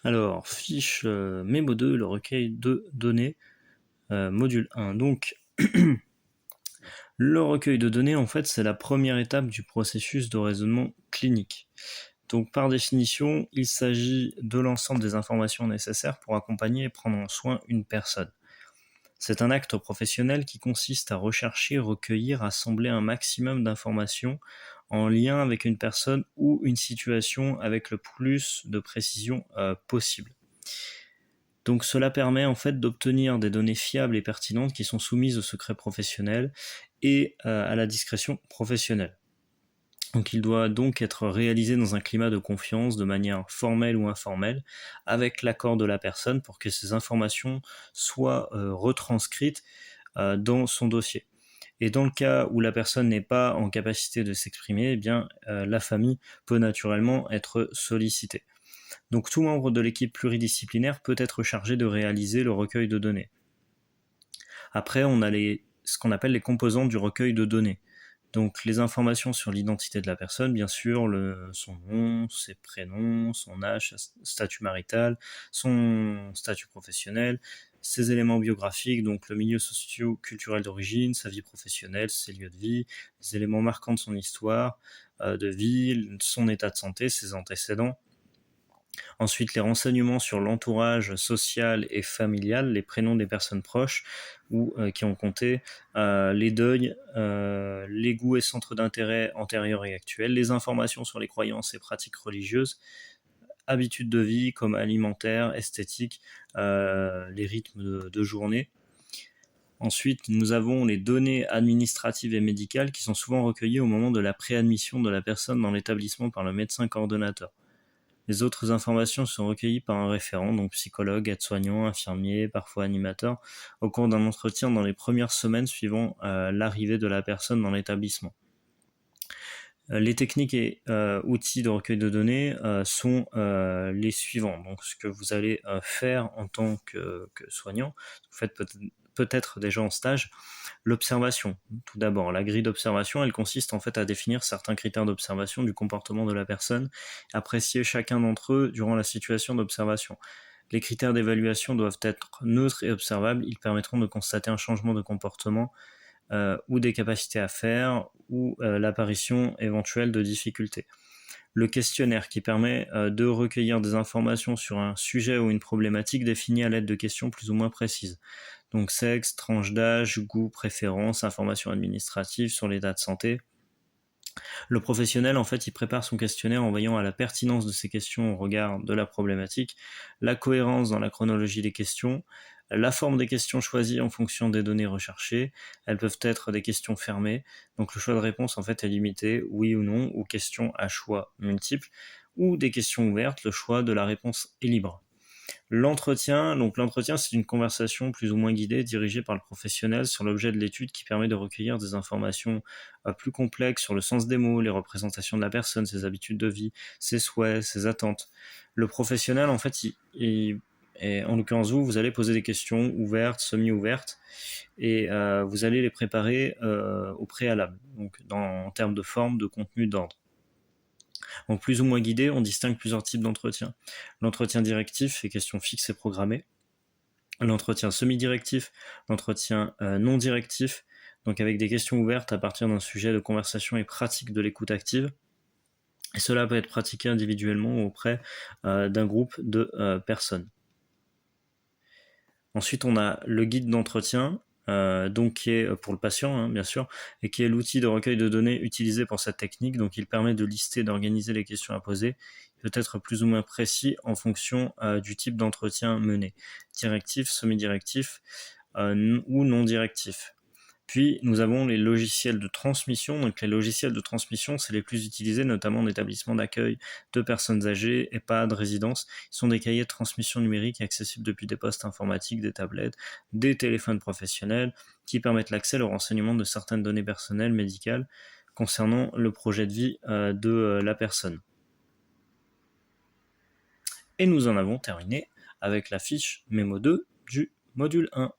Alors, fiche Mémo 2, le recueil de données, module 1. Donc, le recueil de données, en fait, c'est la première étape du processus de raisonnement clinique. Donc, par définition, il s'agit de l'ensemble des informations nécessaires pour accompagner et prendre en soin une personne. C'est un acte professionnel qui consiste à rechercher, recueillir, assembler un maximum d'informations en lien avec une personne ou une situation avec le plus de précision possible. Donc cela permet en fait d'obtenir des données fiables et pertinentes qui sont soumises au secret professionnel et à la discrétion professionnelle. Donc il doit donc être réalisé dans un climat de confiance, de manière formelle ou informelle, avec l'accord de la personne pour que ces informations soient retranscrites dans son dossier. Et dans le cas où la personne n'est pas en capacité de s'exprimer, eh bien la famille peut naturellement être sollicitée. Donc tout membre de l'équipe pluridisciplinaire peut être chargé de réaliser le recueil de données. Après, on a ce qu'on appelle les composantes du recueil de données. Donc les informations sur l'identité de la personne, bien sûr, son nom, ses prénoms, son âge, son statut marital, son statut professionnel, ses éléments biographiques, donc le milieu socio-culturel d'origine, sa vie professionnelle, ses lieux de vie, les éléments marquants de son histoire de vie, son état de santé, ses antécédents. Ensuite, les renseignements sur l'entourage social et familial, les prénoms des personnes proches ou qui ont compté, les deuils, les goûts et centres d'intérêt antérieurs et actuels, les informations sur les croyances et pratiques religieuses, habitudes de vie comme alimentaires, esthétiques, les rythmes de journée. Ensuite, nous avons les données administratives et médicales qui sont souvent recueillies au moment de la préadmission de la personne dans l'établissement par le médecin coordonnateur. Les autres informations sont recueillies par un référent, donc psychologue, aide-soignant, infirmier, parfois animateur, au cours d'un entretien dans les premières semaines suivant l'arrivée de la personne dans l'établissement. Les techniques et outils de recueil de données sont les suivants. Donc, ce que vous allez faire en tant que soignant, vous faites peut-être déjà en stage, l'observation. Tout d'abord, la grille d'observation, elle consiste en fait à définir certains critères d'observation du comportement de la personne, apprécier chacun d'entre eux durant la situation d'observation. Les critères d'évaluation doivent être neutres et observables. Ils permettront de constater un changement de comportement ou des capacités à faire ou l'apparition éventuelle de difficultés. Le questionnaire qui permet de recueillir des informations sur un sujet ou une problématique définie à l'aide de questions plus ou moins précises. Donc sexe, tranche d'âge, goût, préférence, informations administratives sur l'état de santé. Le professionnel, en fait, il prépare son questionnaire en veillant à la pertinence de ses questions au regard de la problématique, la cohérence dans la chronologie des questions, la forme des questions choisies en fonction des données recherchées. Elles peuvent être des questions fermées, donc le choix de réponse en fait est limité, oui ou non, ou questions à choix multiples, ou des questions ouvertes, le choix de la réponse est libre. L'entretien, c'est une conversation plus ou moins guidée dirigée par le professionnel sur l'objet de l'étude qui permet de recueillir des informations plus complexes sur le sens des mots, les représentations de la personne, ses habitudes de vie, ses souhaits, ses attentes. Le professionnel, en fait, et en l'occurrence vous allez poser des questions ouvertes, semi-ouvertes, et vous allez les préparer au préalable, donc en termes de forme, de contenu, d'ordre. Donc plus ou moins guidé, on distingue plusieurs types d'entretien. L'entretien directif est questions fixes et programmées. L'entretien semi-directif, l'entretien non directif, donc avec des questions ouvertes à partir d'un sujet de conversation et pratique de l'écoute active. Et cela peut être pratiqué individuellement ou auprès d'un groupe de personnes. Ensuite, on a le guide d'entretien, donc qui est pour le patient, hein, bien sûr, et qui est l'outil de recueil de données utilisé pour cette technique. Donc, il permet de lister et d'organiser les questions à poser. Il peut être plus ou moins précis en fonction du type d'entretien mené, directif, semi-directif ou non directif. Puis, nous avons les logiciels de transmission. Donc, les logiciels de transmission, c'est les plus utilisés, notamment en établissement d'accueil de personnes âgées, EHPAD, résidences. Ils sont des cahiers de transmission numérique accessibles depuis des postes informatiques, des tablettes, des téléphones professionnels, qui permettent l'accès au renseignement de certaines données personnelles, médicales, concernant le projet de vie de la personne. Et nous en avons terminé avec la fiche Mémo 2 du module 1.